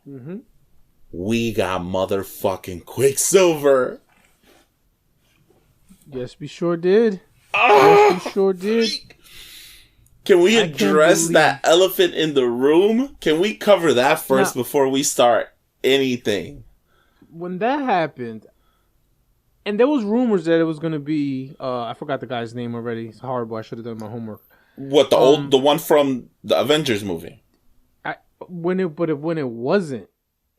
Mm-hmm. We got motherfucking Quicksilver. Yes, we sure did. Yes, we sure did. Can we address that elephant in the room? Can we cover that first before we start anything? When that happened, and there was rumors that it was going to be, I forgot the guy's name already. It's horrible. I should have done my homework. What, the one from the Avengers movie? When it wasn't.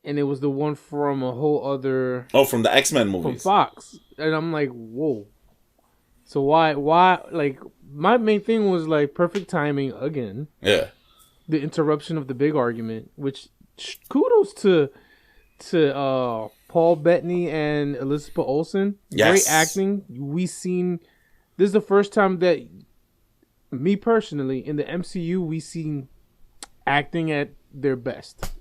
And it was the one from a whole other... Oh, from the X-Men movies. From Fox. And I'm like, whoa. So why, like, my main thing was, like, perfect timing again. Yeah. The interruption of the big argument, which, kudos to Paul Bettany and Elizabeth Olsen. Yes. Great acting. This is the first time that, me personally, in the MCU, we seen acting at their best.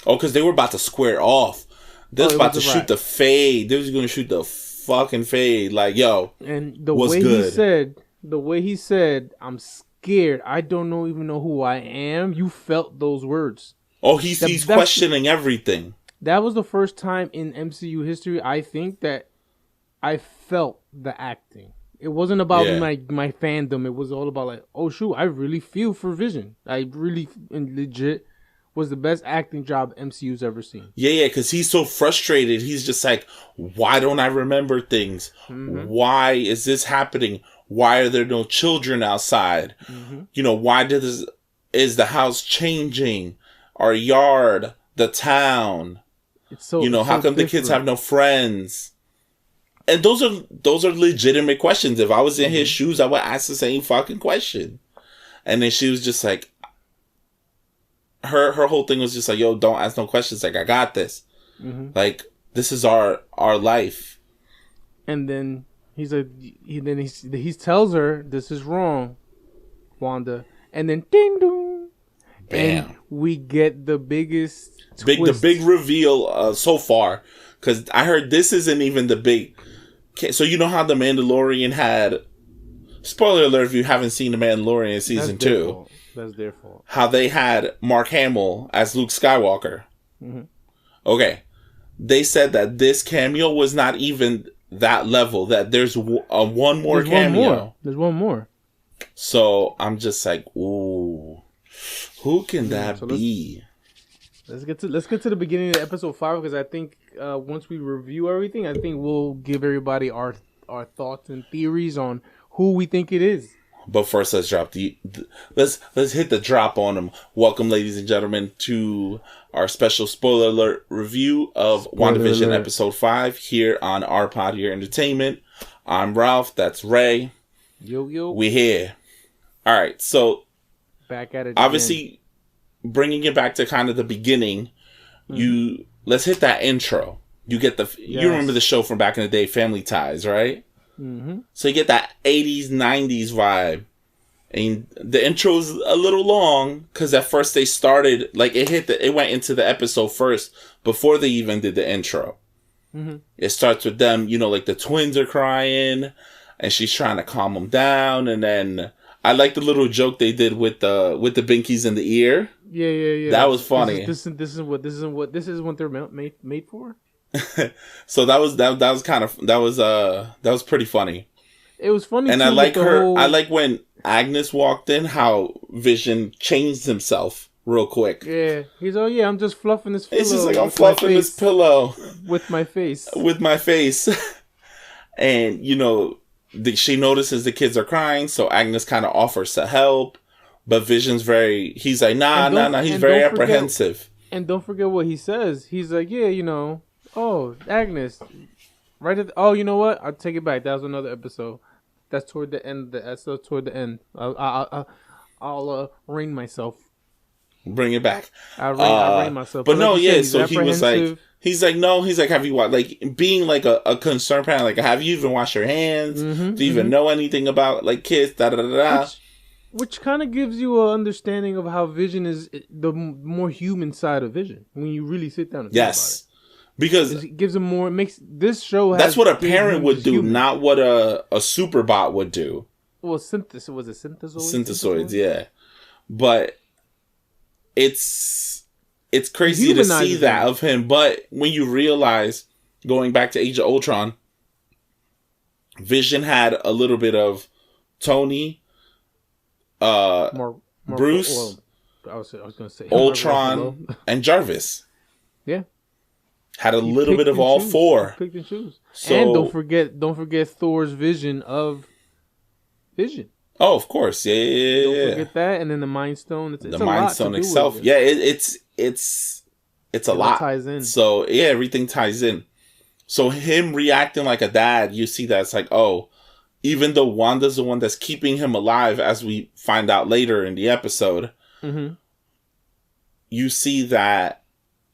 Oh, because they were about to square off. They was about to shoot the fade. They was going to shoot the fucking fade. Like, yo, and the way he said, I'm scared. I don't even know who I am. You felt those words. Oh, he's questioning everything. That was the first time in MCU history, I think, that I felt the acting. It wasn't about my fandom. It was all about, like, oh, shoot, I really feel for Vision. I really, legit... was the best acting job MCU's ever seen. Yeah, because he's so frustrated. He's just like, why don't I remember things? Mm-hmm. Why is this happening? Why are there no children outside? Mm-hmm. You know, why is the house changing? Our yard, the town. It's so, how come the kids have no friends? And those are legitimate questions. If I was in his shoes, I would ask the same fucking question. And then she was just like, Her whole thing was just like, yo, don't ask no questions. Like, I got this. Mm-hmm. Like, this is our life. And then he tells her, this is wrong, Wanda. And then ding dong. Bam. And we get the biggest the big reveal so far. Because I heard this isn't even the big... So you know how The Mandalorian had... Spoiler alert if you haven't seen The Mandalorian season 2. That's their fault. How they had Mark Hamill as Luke Skywalker. Mm-hmm. Okay. They said that this cameo was not even that level. That there's one more cameo. There's one more. So I'm just like, ooh, who can that be? Let's get to the beginning of episode 5, because I think once we review everything, I think we'll give everybody our thoughts and theories on who we think it is. But first, let's drop let's hit the drop on them. Welcome, ladies and gentlemen, to our special spoiler alert review of WandaVision episode 5 here on our pod here entertainment. I'm Ralph. That's Ray. Yo. We here. All right. So back at it. Obviously, bringing it back to kind of the beginning. Mm-hmm. Let's hit that intro. You get you remember the show from back in the day, Family Ties, right? Mm-hmm. So you get that 80s, 90s vibe. And the intro's a little long because at first they started, like it went into the episode first before they even did the intro. Mm-hmm. It starts with them, like the twins are crying and she's trying to calm them down. And then I like the little joke they did with the binkies in the ear. Yeah. That was funny. This is what they're made for. So that was pretty funny. It was funny, and too, I like I like when Agnes walked in, how Vision changed himself real quick. Yeah, he's I'm just fluffing this pillow. It's just like, I'm fluffing this pillow with my face. And she notices the kids are crying, so Agnes kind of offers to help, but Vision's he's like, nah, he's very apprehensive. And don't forget what he says. He's like, oh, Agnes. Oh, you know what? I'll take it back. That was another episode. That's toward the end. I'll rein myself. Bring it back. I'll rein myself. But no, so he was like, he's like, have you watched, like, being like a concerned parent, like, have you even washed your hands? Mm-hmm, Do you even know anything about, like, kids? Which kind of gives you an understanding of how Vision is the more human side of Vision when you really sit down and think about it. Because it gives him more. It makes this show. That's what a parent would do, not what a superbot would do. Well, was it synthesoids? Synthesoids, yeah. But it's it's crazy to see that of him. But when you realize, going back to Age of Ultron, Vision had a little bit of Tony, Bruce, I was gonna say Ultron, and Jarvis. Yeah, had a little bit of all four. Picked and choose. So, and don't forget Thor's vision of Vision. Oh, of course, yeah. Don't forget that, and then the Mind Stone. It's the Mind Stone itself. Yeah, it's a lot. Ties in. So yeah, everything ties in. So him reacting like a dad, you see that it's like, oh, even though Wanda's the one that's keeping him alive, as we find out later in the episode, you see that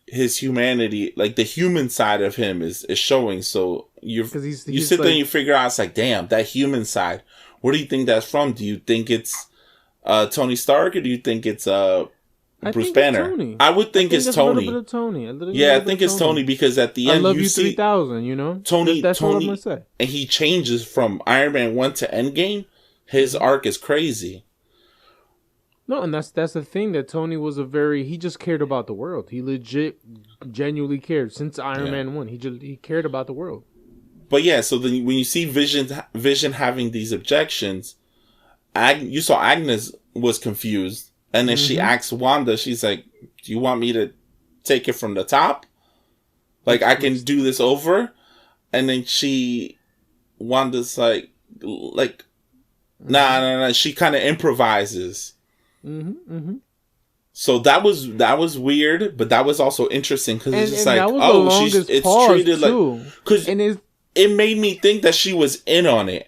his humanity, like the human side of him, is showing. So you sit there and you figure out, it's like, damn, that human side. Where do you think that's from? Do you think it's Tony Stark, or do you think it's Bruce Banner? I would think it's Tony. A little bit of Tony. I think it's Tony, because at the end, I love you 3000. You know, Tony. That's Tony, what I'm gonna say. And he changes from Iron Man 1 to Endgame. His arc is crazy. No, and that's the thing, that Tony was he just cared about the world. He legit, genuinely cared since Iron Man 1. He cared about the world. But yeah, so then when you see Vision having these objections, you saw Agnes was confused. And then she asks Wanda, she's like, do you want me to take it from the top? Like, I can do this over? And then Wanda's like, nah. She kind of improvises. So that was weird, but that was also interesting, because it's just like, it's treated like, because it made me think that she was in on it.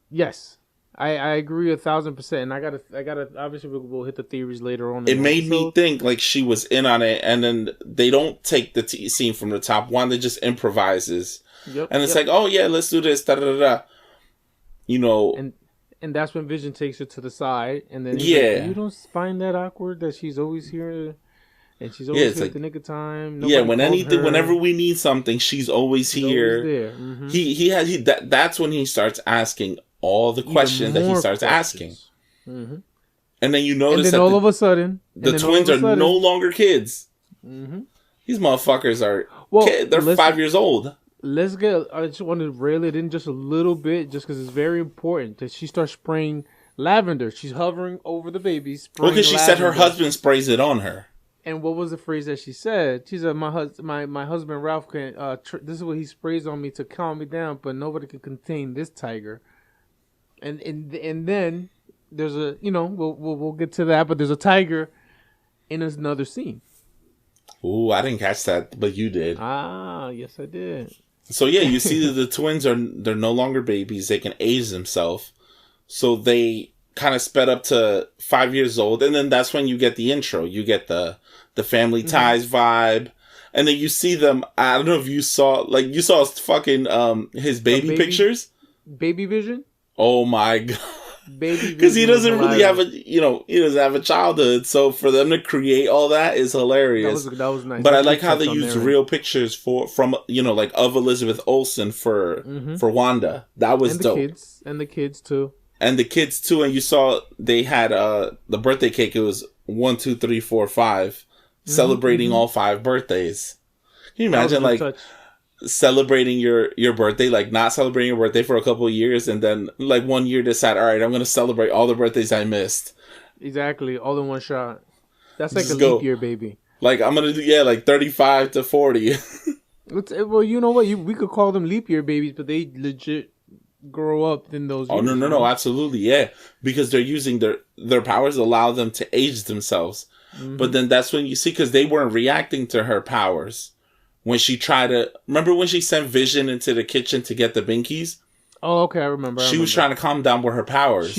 Yes. I agree 1,000%, and I gotta. Obviously, we'll hit the theories later on. It made me think like she was in on it, and then they don't take the scene from the top. Wanda just improvises, and it's like, oh yeah, let's do this, da da da da. You know, and that's when Vision takes her to the side, and then like, you don't find that awkward that she's always here, and she's always here at the nick of time. Whenever we need something, she's always here. Always there. That's when he starts asking all the questions that he starts asking. And then you notice that all of a sudden, the twins are no longer kids. These motherfuckers are they're 5 years old. I just want to rail it in just a little bit, just because it's very important that she starts spraying lavender. She's hovering over the baby, spraying because she said her husband sprays it on her. And what was the phrase that she said? She said, my husband Ralph can this is what he sprays on me to calm me down, but nobody can contain this tiger. And then there's a, we'll get to that, but there's a tiger in another scene. Ooh, I didn't catch that, but you did. Ah, yes, I did. So yeah, you see that the twins they're no longer babies; they can age themselves. So they kind of sped up to 5 years old, and then that's when you get the intro. You get the family ties vibe, and then you see them. I don't know if you saw fucking his baby pictures, baby Vision. Oh my god. Because he doesn't really have he doesn't have a childhood, so for them to create all that is hilarious. That was nice. But I like how they used real pictures from like of Elizabeth Olsen for Wanda. That was dope. And the kids too. And you saw they had the birthday cake. It was 1, 2, 3, 4, 5, celebrating all 5 birthdays. Can you imagine like celebrating your birthday, like not celebrating your birthday for a couple of years, and then like 1 year decide, all right, I'm gonna celebrate all the birthdays I missed. Exactly, all in one shot. That's like leap year, baby. Like I'm gonna do like 35 to 40. Well, you know what? We could call them leap year babies, but they legit grow up in those. Oh years, no, absolutely, yeah, because they're using their powers allow them to age themselves. But then that's when you see, because they weren't reacting to her powers. When she tried to... Remember when she sent Vision into the kitchen to get the binkies? Oh, okay, I remember. She was trying to calm down with her powers.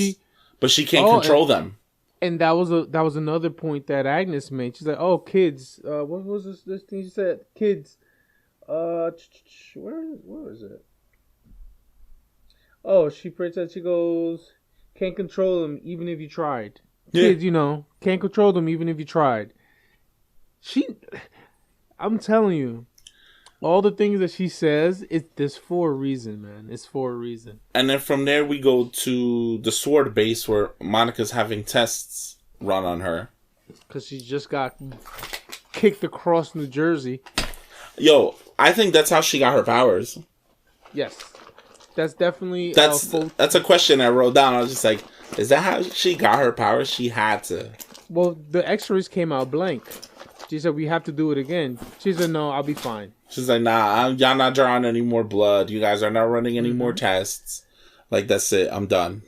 But she can't control them. And that was another point that Agnes made. She's like, oh, kids. What was this thing she said? Kids. Where is it? Oh, she pretends, she goes, can't control them even if you tried. Yeah. Kids, can't control them even if you tried. I'm telling you. All the things that she says, it's for a reason, man. It's for a reason. And then from there, we go to the sword base where Monica's having tests run on her. because she just got kicked across New Jersey. Yo, I think that's how she got her powers. Yes, that's definitely that's a question I wrote down. I was just like, is that how she got her powers? She had to. Well, the X-rays came out blank. She said we have to do it again. She said no, I'll be fine. She's like, nah, y'all not drawing any more blood. You guys are not running any more tests. Like, that's it. I'm done.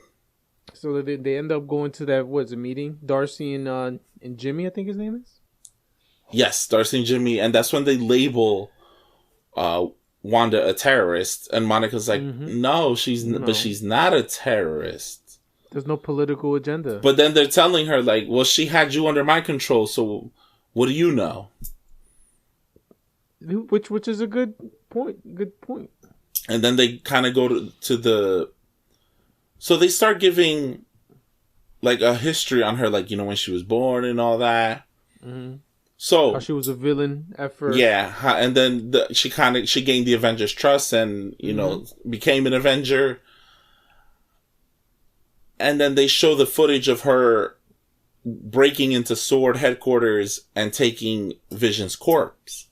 So they end up going to that meeting? Darcy and Jimmy, I think his name is. Yes, Darcy and Jimmy, and that's when they label Wanda a terrorist, and Monica's like, no, but she's not a terrorist. There's no political agenda. But then they're telling her like, well, she had you under my control, so what do you know? Which is a good point. Good point. And then they kind of go to the. So they start giving, like, a history on her, like, when she was born and all that. Mm-hmm. So how she was a villain at first. Yeah, and then she gained the Avengers' trust and became an Avenger. And then they show the footage of her breaking into SWORD headquarters and taking Vision's corpse,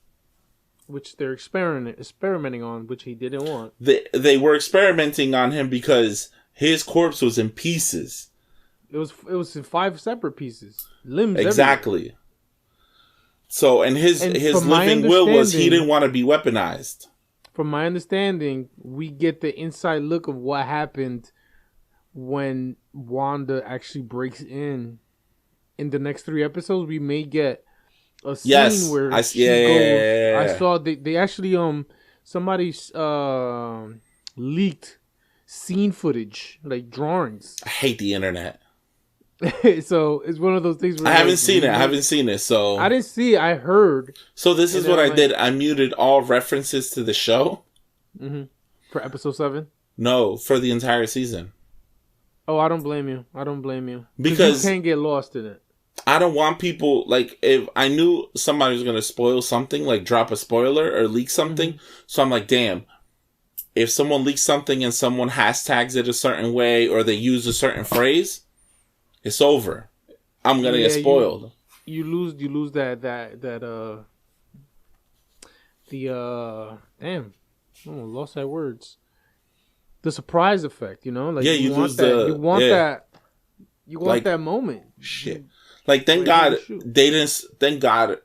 which they're experimenting on, which he didn't want. They were experimenting on him because his corpse was in pieces. It was in 5 separate pieces, limbs. Exactly. Everywhere. So, and his living will was he didn't want to be weaponized. From my understanding, we get the inside look of what happened when Wanda actually breaks in. In the next 3 episodes, we may get a scene where she goes. I saw they actually somebody leaked scene footage, like drawings. I hate the internet. So it's one of those things where I haven't seen it, so I didn't see it. I heard. So this is what I did. I muted all references to the show. Mm-hmm. For episode 7? No, for the entire season. Oh, I don't blame you. Because you can't get lost in it. I don't want people, like, if I knew somebody was going to spoil something, like drop a spoiler or leak something. So I'm like, damn, if someone leaks something and someone hashtags it a certain way or they use a certain phrase, it's over. I'm going to get spoiled. You lose that damn, I lost that words. The surprise effect, like you want lose that that moment. Shit. Like, thank God they didn't. Thank God,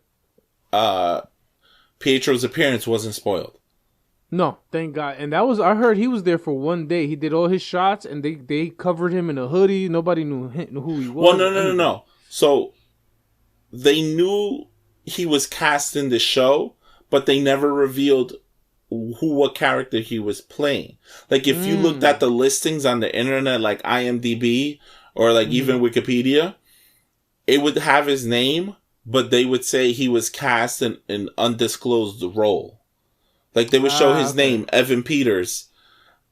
Pietro's appearance wasn't spoiled. No, thank God. And that was, I heard he was there for 1 day. He did all his shots, and they covered him in a hoodie. Nobody knew who he was. Well, no. So they knew he was cast in the show, but they never revealed what character he was playing. Like, if you looked at the listings on the internet, like IMDb or like even Wikipedia, it would have his name, but they would say he was cast in an undisclosed role. Like, they would show his name, Evan Peters,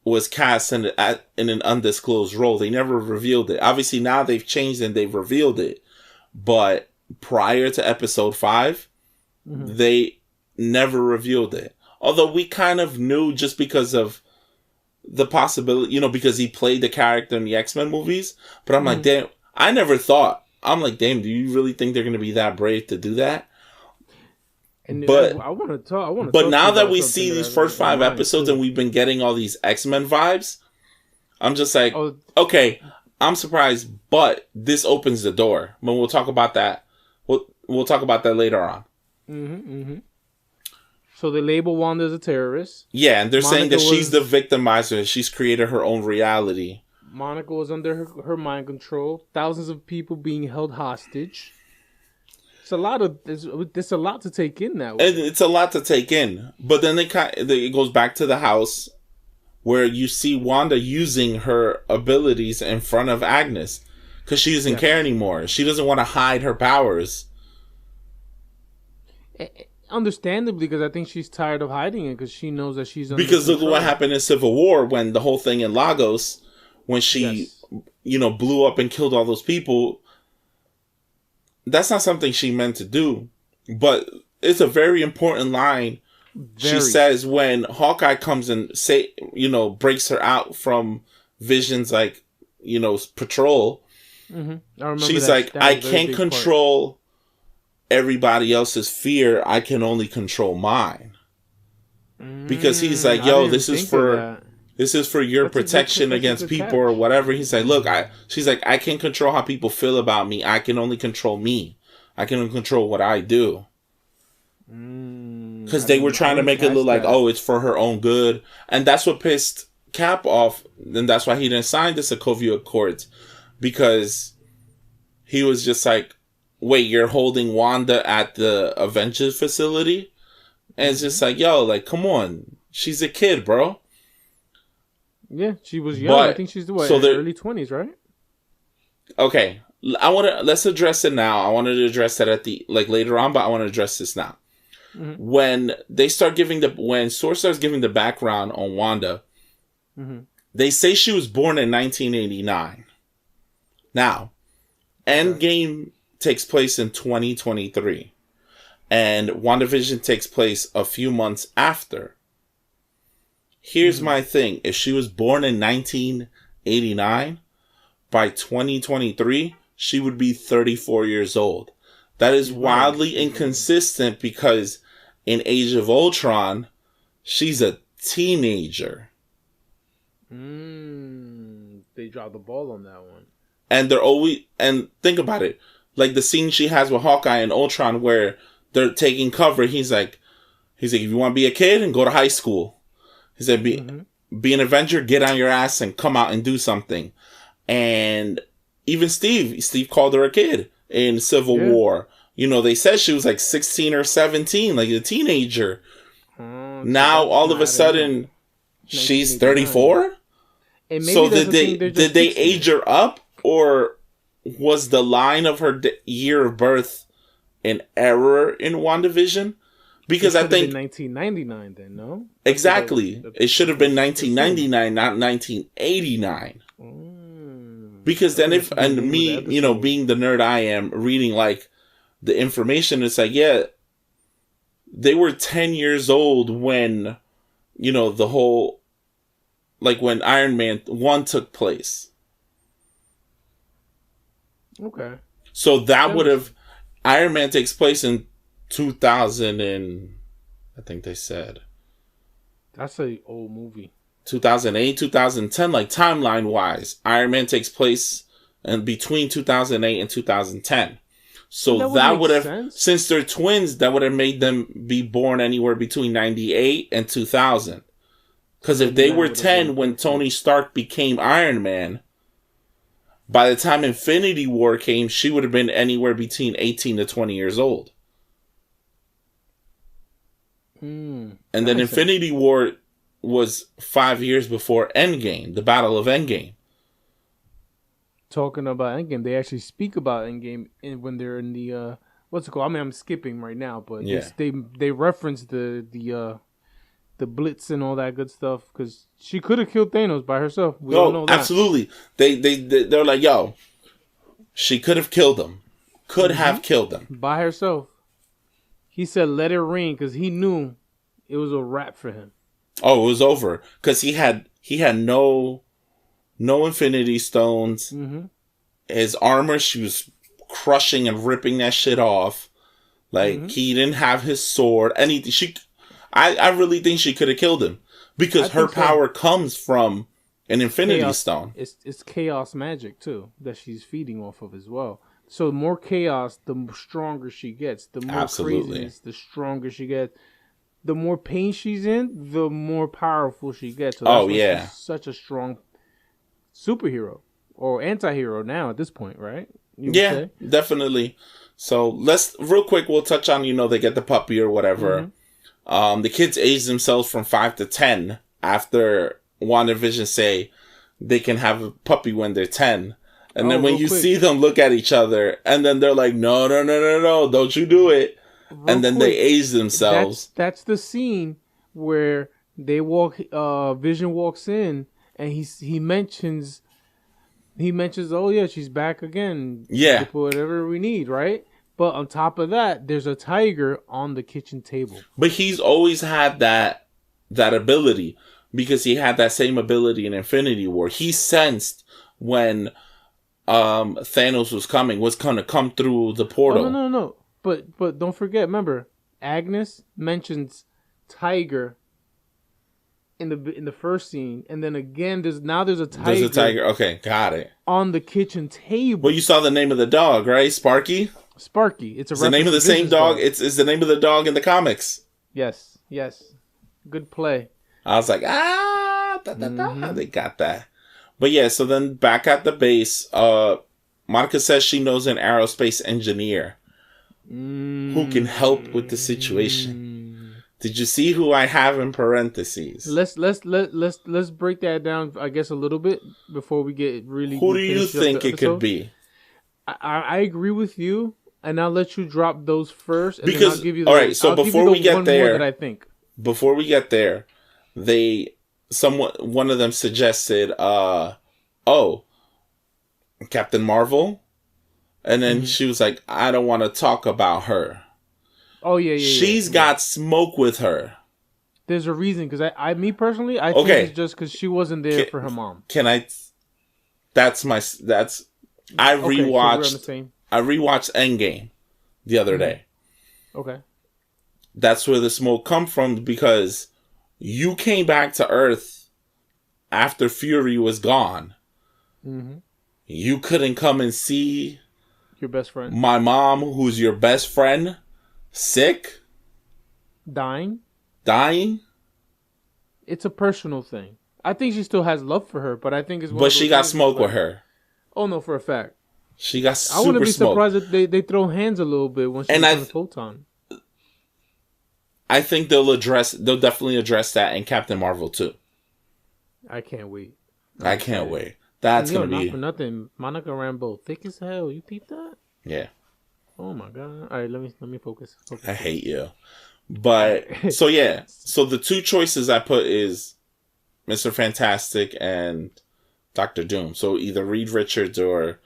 was cast in an undisclosed role. They never revealed it. Obviously, now they've changed and they've revealed it. But prior to episode 5, they never revealed it. Although we kind of knew just because of the possibility, because he played the character in the X-Men movies. But I'm like, damn, I never thought. I'm like, damn, do you really think they're going to be that brave to do that? But I want to talk. But now that we see these first 5 episodes and we've been getting all these X-Men vibes, I'm just like, okay, I'm surprised, but this opens the door. But we'll talk about that. We'll talk about that later on. So they label Wanda as a terrorist. Yeah, and they're saying that she's the victimizer. She's created her own reality. Monica was under her mind control. Thousands of people being held hostage. It's a lot to take in now. It's a lot to take in. But then it goes back to the house where you see Wanda using her abilities in front of Agnes because she doesn't care anymore. She doesn't want to hide her powers. Understandably, because I think she's tired of hiding it because she knows that she's under Because control. look what happened in Civil War when the whole thing in Lagos, when she, blew up and killed all those people. That's not something she meant to do, but it's a very important line. She says when Hawkeye comes and breaks her out from Vision's patrol. I remember she's like, I can't control everybody else's fear, I can only control mine. Because he's like, yo, this is for your protection against people or whatever. He's like, look, she's like, I can't control how people feel about me. I can only control me. I can only control what I do. Because they were trying to make it look like, oh, it's for her own good. And that's what pissed Cap off. And that's why he didn't sign the Sokovia Accords. Because he was just like, wait, you're holding Wanda at the Avengers facility? And it's just like, yo, like, come on. She's a kid, bro. Yeah, she was young. I think she's in early 20s, right? Okay. Let's address it now. I wanted to address that later on, but I want to address this now. Mm-hmm. When Source starts giving the background on Wanda, they say she was born in 1989. Now, Endgame takes place in 2023. And WandaVision takes place a few months after. Here's my thing. If she was born in 1989, by 2023, she would be 34 years old. That is wildly inconsistent because in Age of Ultron, she's a teenager. They dropped the ball on that one. And think about it. Like the scene she has with Hawkeye and Ultron where they're taking cover. He's like, if you want to be a kid and go to high school. He said, be an Avenger, get on your ass and come out and do something. And even Steve called her a kid in Civil War. You know, they said she was like 16 or 17, like a teenager. Now, all of a sudden, she's 34? So did they age her up? Or was the line of her year of birth an error in WandaVision? Because I think 1999 then, no? Exactly. It should have been 1999, not 1989. Because then being the nerd I am, reading like the information, it's like, yeah, they were 10 years old when, the whole, like when Iron Man 1 took place. Okay. So that would have, Iron Man takes place in 2000 and I think they said. That's an old movie. 2008, 2010, like timeline wise. Iron Man takes place in between 2008 and 2010. So that would have, since they're twins, that would have made them be born anywhere between 98 and 2000. Because if they were 10 when Tony Stark became Iron Man, by the time Infinity War came, she would have been anywhere between 18 to 20 years old. And then Infinity War was 5 years before Endgame, the Battle of Endgame. Talking about Endgame, they actually speak about Endgame when they're in the what's it called? I mean, I'm skipping right now, but they reference the Blitz and all that good stuff because she could have killed Thanos by herself. We all know that. Absolutely. They're like, yo, she could have killed him. Could have killed him by herself. He said, "Let it ring," because he knew it was a wrap for him. Oh, it was over because he had no Infinity Stones. His armor, she was crushing and ripping that shit off. Like he didn't have his sword. Anything. I really think she could have killed him because her power comes from an Infinity Stone. It's chaos magic too that she's feeding off of as well. So the more chaos, the stronger she gets. The more craziness, the stronger she gets. The more pain she's in, the more powerful she gets. So that's she's such a strong superhero or anti-hero now at this point, right? Yeah, definitely. So let's real quick. We'll touch on they get the puppy or whatever. The kids age themselves from 5 to 10 after WandaVision say they can have a puppy when they're 10. And then when you see them look at each other, and then they're like, no, don't you do it. And then they age themselves. That's the scene where they Vision walks in, and he mentions, oh yeah, she's back again. Yeah. Whatever we need, right? But on top of that, there's a tiger on the kitchen table. But he's always had that ability because he had that same ability in Infinity War. He sensed when Thanos was going to come through the portal. Oh, no. but don't forget. Remember, Agnes mentions Tiger in the first scene, and then again, there's a tiger. There's a tiger. Okay, got it. On the kitchen table. Well, you saw the name of the dog, right? Sparky. It's the name of the same dog. It's the name of the dog in the comics. Yes. Good play. I was like, they got that. But yeah, so then back at the base, Monica says she knows an aerospace engineer who can help with the situation. Did you see who I have in parentheses? Let's break that down, I guess, a little bit before we get really. Who do you think it could be? I agree with you, and I'll let you drop those first. And because then I'll give you all right, so before we get there, that I think before we get there, one of them suggested, Captain Marvel, and then she was like, I don't want to talk about her. Oh yeah. She's got smoke with her. There's a reason, because me personally, I think it's just because she wasn't there for her mom. I rewatched Endgame the other day. Okay. That's where the smoke come from, because you came back to Earth after Fury was gone. Mm-hmm. You couldn't come and see your best friend, my mom, who's your best friend, sick, dying. It's a personal thing. I think she still has love for her, but I think it's. But she got smoke with her. Oh no, for a fact. She got super smoke. I wouldn't be surprised if they throw hands a little bit when she's on the photon. I think they'll definitely address that in Captain Marvel too. I can't wait. I can't wait. That's gonna be not for nothing. Monica Rambeau, thick as hell. You peep that? Yeah. Oh my god! All right, let me focus. I hate you, but so yeah. So the two choices I put is Mr. Fantastic and Dr. Doom. So either Reed Richards or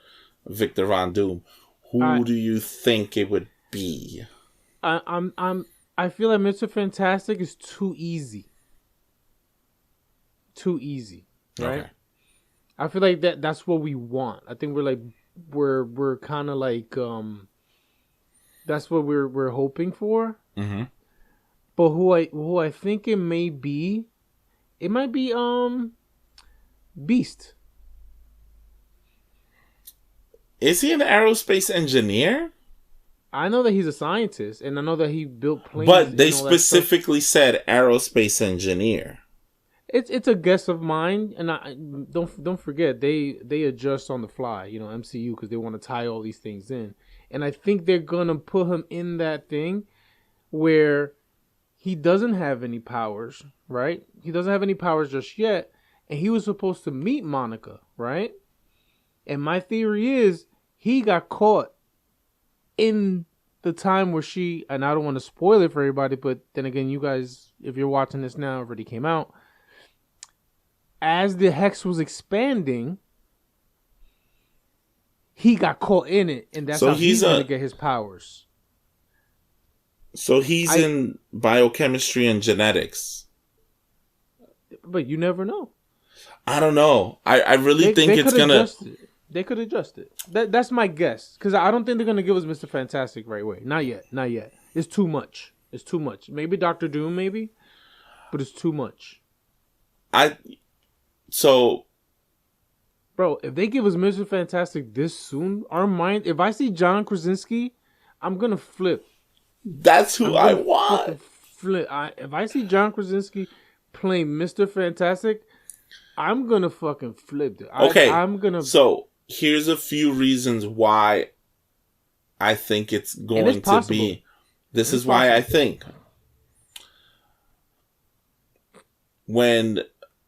Victor Von Doom. Who do you think it would be? I feel like Mr. Fantastic is too easy. Right? Okay. I feel like that's what we want. I think we're kind of like that's what we're hoping for. Mm-hmm. But who I think it might be Beast. Is he an aerospace engineer? I know that he's a scientist, and I know that he built planes. But they specifically said aerospace engineer. It's a guess of mine, and I don't forget they adjust on the fly, MCU, because they want to tie all these things in, and I think they're gonna put him in that thing where he doesn't have any powers, right? He doesn't have any powers just yet, and he was supposed to meet Monica, right? And my theory is he got caught in the time where she, and I don't want to spoil it for everybody, but then again, you guys, if you're watching this now, it already came out. As the Hex was expanding, he got caught in it, and that's how he's going to get his powers. So he's in biochemistry and genetics. But you never know. I don't know. I really think it's going to... They could adjust it. That's my guess. Because I don't think they're going to give us Mr. Fantastic right away. Not yet. It's too much. Maybe Dr. Doom, maybe. But it's too much. Bro, if they give us Mr. Fantastic this soon, if I see John Krasinski, I'm going to flip. That's who I want. Flip. If I see John Krasinski playing Mr. Fantastic, I'm going to fucking flip it. Okay. So, here's a few reasons why I think it's going to be. This is why I think. When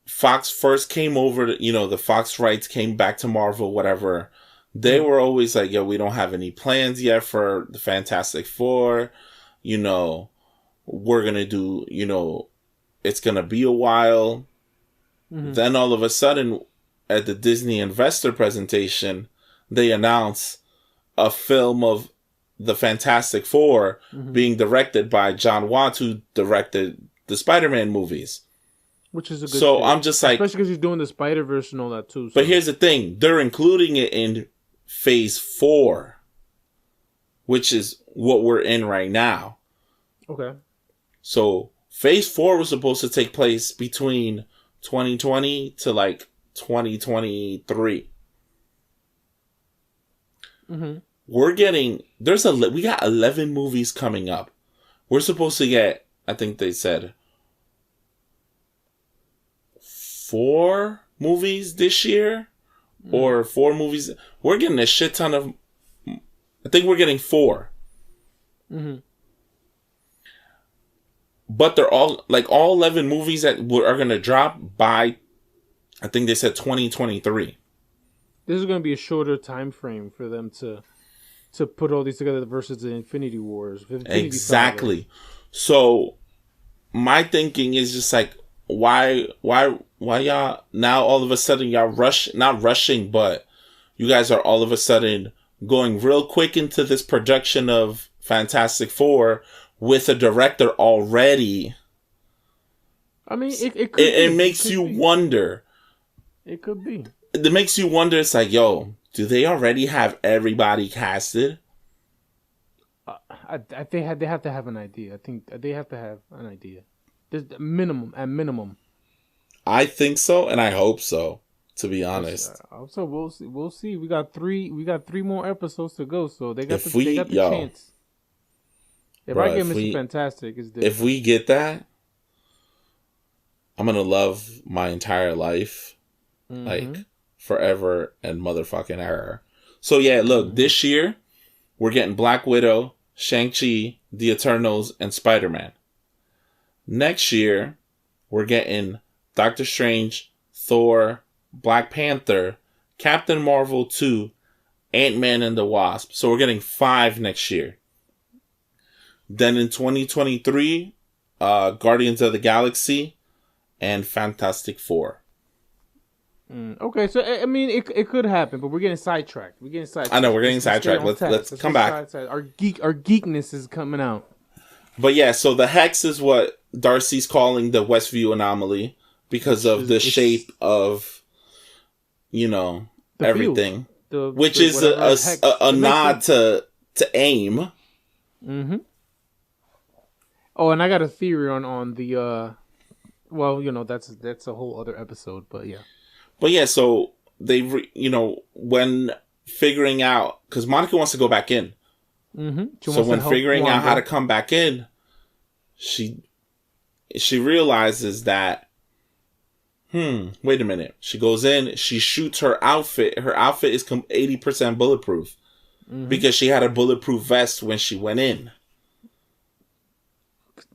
Fox first came over, the Fox rights came back to Marvel, whatever, they were always like, yo, we don't have any plans yet for the Fantastic Four. We're going to do, it's going to be a while. Mm-hmm. Then all of a sudden, at the Disney investor presentation, they announce a film of the Fantastic Four being directed by John Watts, who directed the Spider-Man movies. Which is a good So thing. I'm just like... Especially because he's doing the Spider-Verse and all that too. So. But here's the thing. They're including it in Phase 4. which is what we're in right now. Okay. So Phase 4 was supposed to take place between 2020 to like 2023. Mm-hmm. We got 11 movies coming up. We're supposed to get, I think they said, 4 movies this year, or 4 movies. We're getting a shit ton of. I think we're getting 4. Mm-hmm. But they're all 11 movies that are going to drop by, I think they said 2023. This is going to be a shorter time frame for them to put all these together versus the Infinity Wars. Exactly. Saga. So my thinking is just like, why y'all now all of a sudden y'all not rushing, but you guys are all of a sudden going real quick into this production of Fantastic Four with a director already. I mean, it makes you wonder. It could be. It makes you wonder. It's like, yo, do they already have everybody casted? They have to have an idea. I think they have to have an idea. There's at minimum. I think so, and I hope so. To be honest, so we'll see. We got 3 more episodes to go, so they got the chance. If I get Mr. Fantastic, it's different. If we get that, I'm gonna love my entire life, like forever and motherfucking ever. So yeah, look, this year we're getting Black Widow, Shang-Chi, The Eternals, and Spider-Man. Next year we're getting Doctor Strange, Thor, Black Panther, Captain Marvel 2, Ant-Man and the Wasp. So we're getting 5 next year. Then in 2023, Guardians of the Galaxy and Fantastic Four. Okay, so I mean, it could happen, but we're getting sidetracked. I know we're getting sidetracked. Let's come back. Our geekness is coming out. But yeah, so the hex is what Darcy's calling the Westview anomaly because of the shape of, everything, which is a nod to AIM. Mm-hmm. Oh, and I got a theory on the that's a whole other episode, but yeah. But yeah, so they when figuring out, because Monica wants to go back in. Mm-hmm. So when figuring out how to come back in, she realizes that wait a minute. She goes in, she shoots her outfit. Her outfit is 80% bulletproof because she had a bulletproof vest when she went in.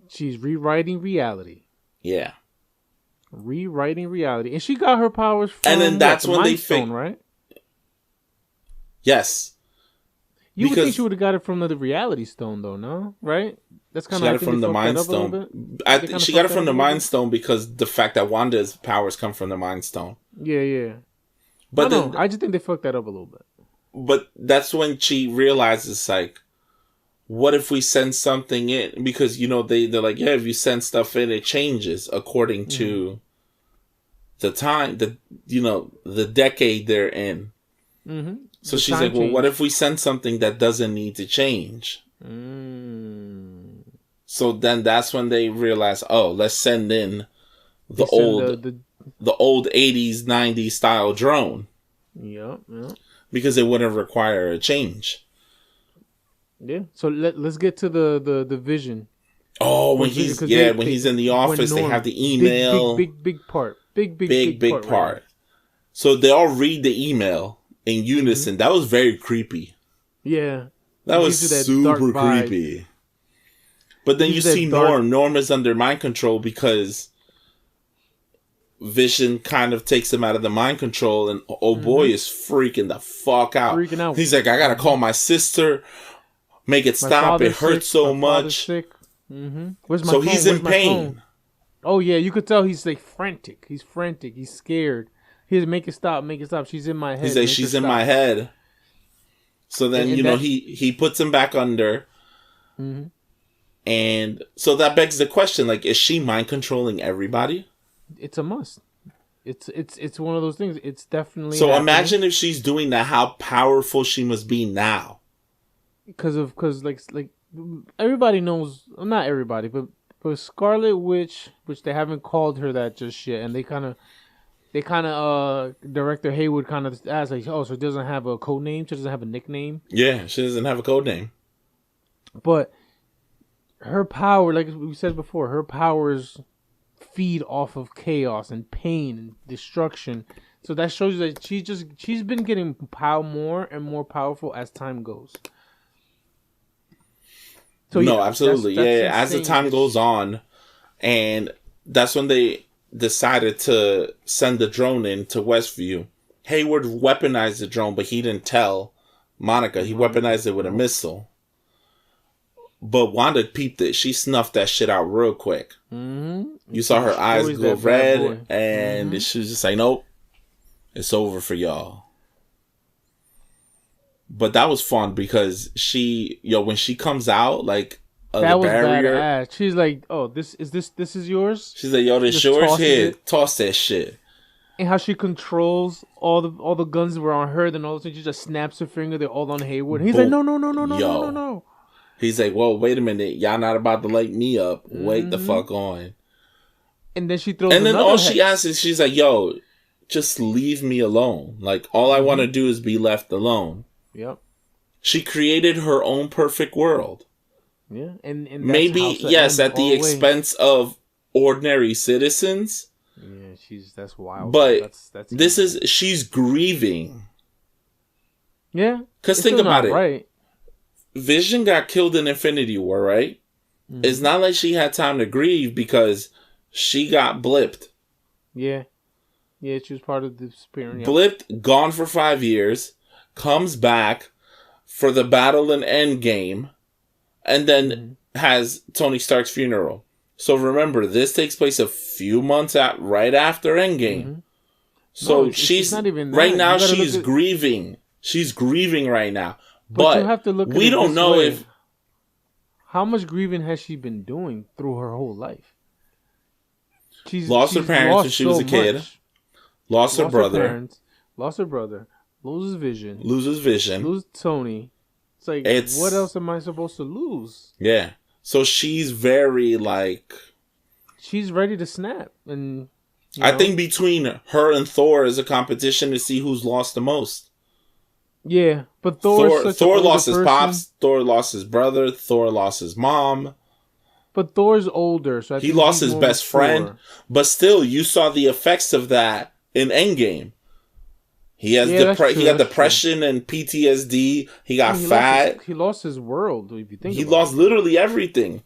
She's rewriting reality. Yeah. Rewriting reality. And she got her powers from and then that's when they Stone, right? Yes. You would think she would have got it from the Reality Stone, though, no? Right? That's kind of. She got it from the Mind Stone. She got it from the Mind Stone because the fact that Wanda's powers come from the Mind Stone. Yeah. But I just think they fucked that up a little bit. But that's when she realizes, like, what if we send something in? Because, they're like, yeah, if you send stuff in, it changes according to the time, the decade they're in. Mm-hmm. So she's like, well, what if we send something that doesn't need to change? So then that's when they realize, oh, let's send in the old 80s, 90s style drone. Yeah. Because it wouldn't require a change. Yeah. So let's get to the Vision. Oh, when he's in the office, they have the email. Big part. Big part. Right? So they all read the email in unison. That was very creepy. Yeah. That was super creepy. But then you see Norm. Norm is under mind control because Vision kind of takes him out of the mind control, and boy is freaking the fuck out. He's like, I gotta call my sister, make it stop. It hurts so much. Where's my phone? He's in pain. Oh yeah, you could tell he's like frantic. He's frantic. He's scared. He's make it stop. She's in my head. He's like, she's in my head. So then he puts him back under. And so that begs the question, like, is she mind controlling everybody? It's a must. It's one of those things. It's definitely so happening. Imagine if she's doing that, how powerful she must be now. because like everybody knows, well, not everybody, but Scarlet Witch, which they haven't called her that just yet, and they kind of Director Hayward kind of asked like, oh, so it doesn't have a code name, she doesn't have a nickname. Yeah, she doesn't have a code name. But her power, like we said before, her powers feed off of chaos and pain and destruction. So that shows you that she's been getting more and more powerful as time goes. So no, absolutely. That's as the time goes on, and that's when they decided to send the drone in to Westview. Hayward weaponized the drone, but he didn't tell Monica. He weaponized it with a missile. But Wanda peeped it. She snuffed that shit out real quick. Mm-hmm. You saw her eyes go red, and she was just like, nope, it's over for y'all. But that was fun because when she comes out, like, that was barrier, badass. She's like, oh, this is yours? She's like, yo, this yours? Here, toss that shit. And how she controls all the guns were on her, then all of a sudden she just snaps her finger, they're all on Hayward. He's like, no. He's like, well, wait a minute. Y'all not about to light me up. Wait the fuck on. And then she throws and then all she asks is, she's like, yo, just leave me alone. Like, all I want to do is be left alone. Yep. She created her own perfect world. Yeah. And maybe, yes, at the expense of ordinary citizens. Yeah, that's wild. But she's grieving. Yeah. Because think about it. Right. Vision got killed in Infinity War, right? Mm-hmm. It's not like she had time to grieve because she got blipped. Yeah. Yeah, she was part of the spirit. Blipped, gone for 5 years, comes back for the battle in Endgame, and then has Tony Stark's funeral. So remember, this takes place a few months right after Endgame. Mm-hmm. So she's not even right now. She's grieving. She's grieving right now. But you have to look at we don't know way. If how much grieving has she been doing through her whole life. She's lost her parents when she was a kid. Lost her brother. Lost her brother. Loses Vision. Loses Tony. It's like, what else am I supposed to lose? Yeah. So she's very like... She's ready to snap. And I think between her and Thor is a competition to see who's lost the most. Yeah, but Thor lost his pops. Thor lost his brother. Thor lost his mom. But Thor's older, so he lost his best friend. But still, you saw the effects of that in Endgame. He has he had depression and PTSD. He got fat. He lost his world. If you think he lost literally everything.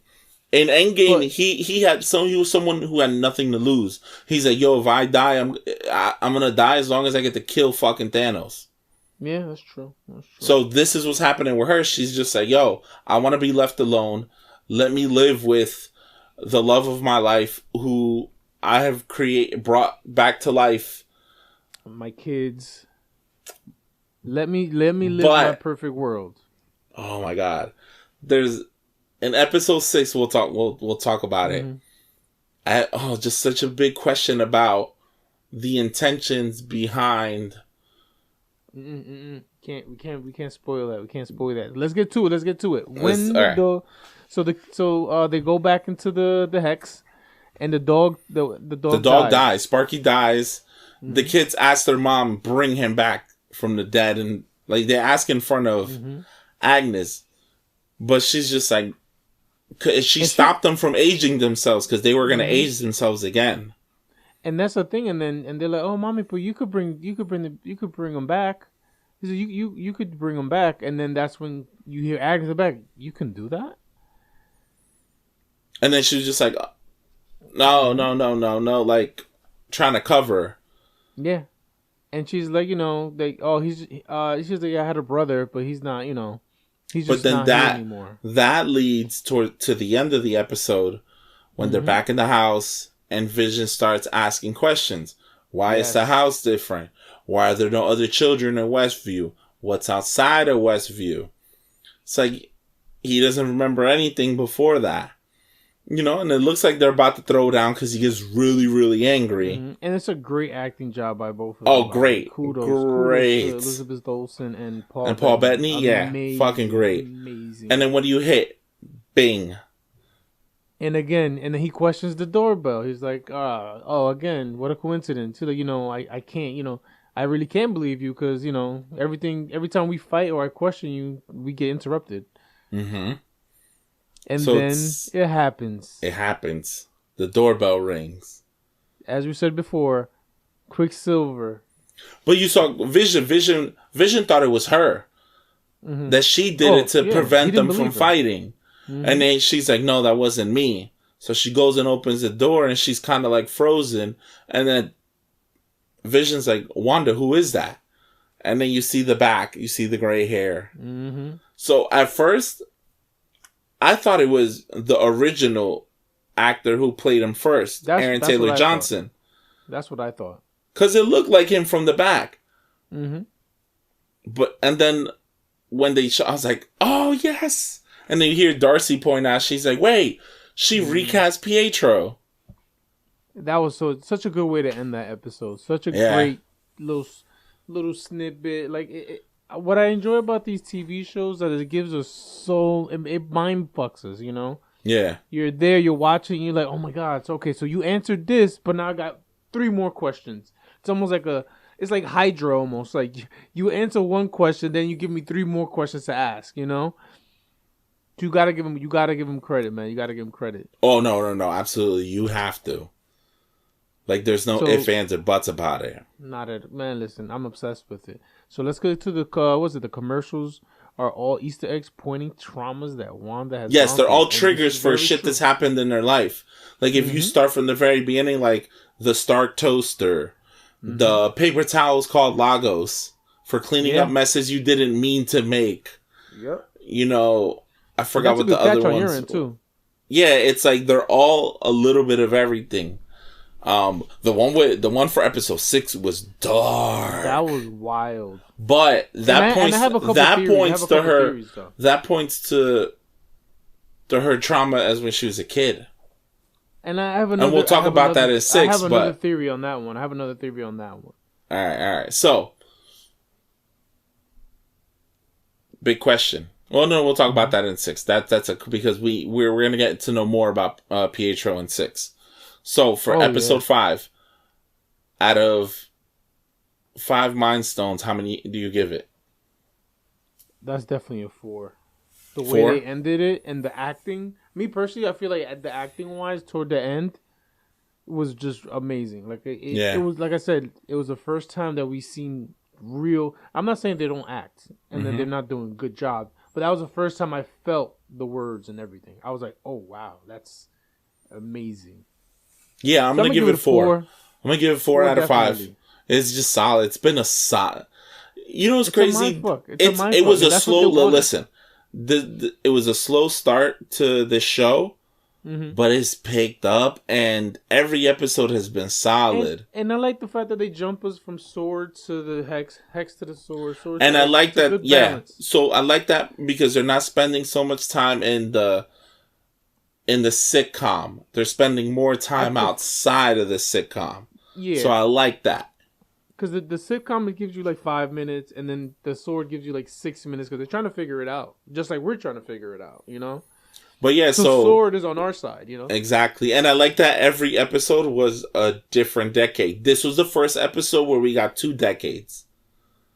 In Endgame, he was someone who had nothing to lose. He's like, yo, if I die, I'm gonna die as long as I get to kill fucking Thanos. Yeah, that's true. So this is what's happening with her. She's just like, yo, I want to be left alone. Let me live with the love of my life, who I have brought back to life. My kids. Let me live my perfect world. Oh my God. There's in episode 6 we'll talk about it. Just such a big question about the intentions behind. We can't spoil that. We can't spoil that. Let's get to it. They go back into the hex, and the dog dies. Sparky dies. The kids ask their mom, bring him back from the dead, and like they ask in front of Agnes, but she's just like, she stopped them from aging themselves because they were gonna age themselves again. And that's the thing, and they're like, "Oh, mommy, but you could bring them back." He said, "You could bring them back," and then that's when you hear Agnes back. You can do that. And then she was just like, "No," like trying to cover. Yeah, and she's like, she's like, I had a brother, but he's not, he's just not here anymore. That leads to the end of the episode when they're back in the house. And Vision starts asking questions. Why is the house different? Why are there no other children in Westview? What's outside of Westview? It's like he doesn't remember anything before that. You know, and it looks like they're about to throw down because he gets really, really angry. Mm-hmm. And it's a great acting job by both of them. Oh, great. Kudos to Elizabeth Olsen and Paul Bettany. Yeah, fucking great. Amazing. And then when you hit, bing. And again, and then he questions the doorbell. He's like, again, what a coincidence. He's like, I can't, I really can't believe you because, every time we fight or I question you, we get interrupted. Mm-hmm. And so then it happens. It happens. The doorbell rings. As we said before, Quicksilver. But you saw Vision. Vision thought it was her. Mm-hmm. That she did it to prevent them from fighting. Mm-hmm. And then she's like, no, that wasn't me. So she goes and opens the door and she's kind of like frozen. And then Vision's like, Wanda, who is that? And then you see the back. You see the gray hair. Mm-hmm. So at first, I thought it was the original actor who played him first, Aaron Taylor Johnson. That's what I thought. Because it looked like him from the back. Mm-hmm. And then when they I was like, oh, yes. And then you hear Darcy point out, she's like, wait, she recast Pietro. That was such a good way to end that episode. Such a great little snippet. Like, what I enjoy about these TV shows that it gives us it mind fucks us, Yeah. You're there, you're watching, you're like, oh my God, it's okay. So you answered this, but now I got 3 more questions. It's almost like it's like Hydra almost. Like you answer one question, then you give me 3 more questions to ask, You gotta give him credit, man. You gotta give him credit. Oh no, absolutely. You have to. Like, there's no ifs, ands, or buts about it. Man, listen, I'm obsessed with it. So let's get to the commercials are all Easter eggs pointing traumas that Wanda has. Yes, they're all triggers for shit that's happened in their life. Like, if you start from the very beginning, like the Stark toaster, the paper towels called Lagos for cleaning up messes you didn't mean to make. Yep. I forgot what the other ones. Your end too. Yeah, it's like they're all a little bit of everything. The one for episode 6 was dark. That was wild. But that points to her trauma as when she was a kid. And I have another. And we'll talk about that in 6. I have another theory on that one. All right. So, big question. Well, no, we'll talk about that in 6. That's because we're gonna get to know more about Pietro in 6. So for episode 5, out of 5 Mind Stones, how many do you give it? That's definitely a 4. The 4? way they ended it and the acting. Me personally, I feel like the acting wise toward the end was just amazing. Like it was, like I said, it was the first time that we seen real. I'm not saying they don't act and that they're not doing a good job, but that was the first time I felt the words and everything. I was like, oh wow, that's amazing. Yeah, I'm going to give it 4. I'm going to give it 4 out of 5. It's just solid. It's been a solid. You know what's crazy? It was a slow. Listen, it was a slow start to the show, but it's picked up, and every episode has been solid. And I like the fact that they jump us from sword to the hex to the sword. And I like that. Yeah, so I like that because they're not spending so much time in the sitcom. They're spending more time outside of the sitcom. Yeah. So I like that. Because the sitcom, it gives you like 5 minutes, and then the sword gives you like 6 minutes because they're trying to figure it out. Just like we're trying to figure it out, But yeah, so sword is on our side, Exactly. And I like that every episode was a different decade. This was the first episode where we got 2 decades.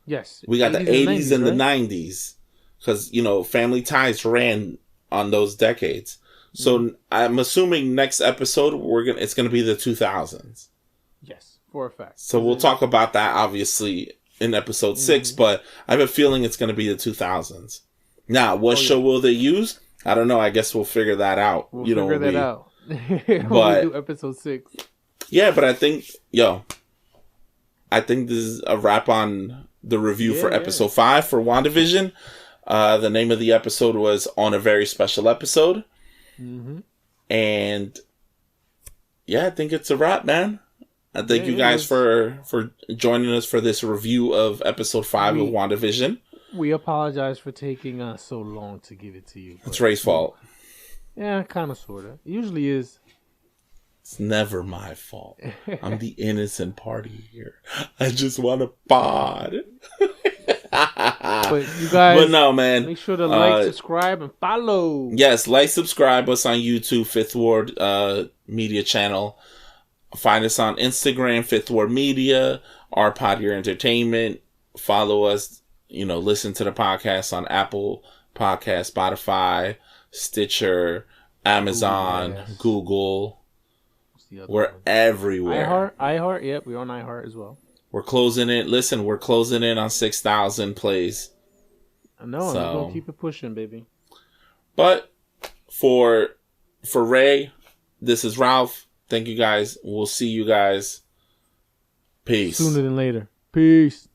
Yes. We got the 80s and the 90s. Because, Family Ties ran on those decades. So I'm assuming next episode it's gonna be the 2000s. Yes, for a fact. So we'll talk about that obviously in episode 6, but I have a feeling it's gonna be the 2000s. Now, what show will they use? I don't know. I guess we'll figure that out. We'll figure that out. But we do episode 6. Yeah, but I think this is a wrap on the review for episode 5 for WandaVision. The name of the episode was On a Very Special Episode. And I think it's a wrap, man. I thank you guys for joining us for this review of episode 5 of WandaVision. We apologize for taking us so long to give it to you. It's Ray's fault. Yeah, kind of, sort of. It usually is. It's never my fault. I'm the innocent party here. I just want to pod. But you guys, but no, man. Make sure to like, subscribe, and follow. Yes, like, subscribe us on YouTube, Fifth Ward Media channel. Find us on Instagram, Fifth Ward Media, our Pod Your Entertainment. Follow us. Listen to the podcast on Apple Podcast, Spotify, Stitcher, Amazon, Google. We're everywhere. iHeart. Yep, we're on iHeart as well. We're closing in. Listen, we're closing in on 6,000 plays. I know. So, I'm gonna keep it pushing, baby. But for Ray, this is Ralph. Thank you guys. We'll see you guys. Peace. Sooner than later. Peace.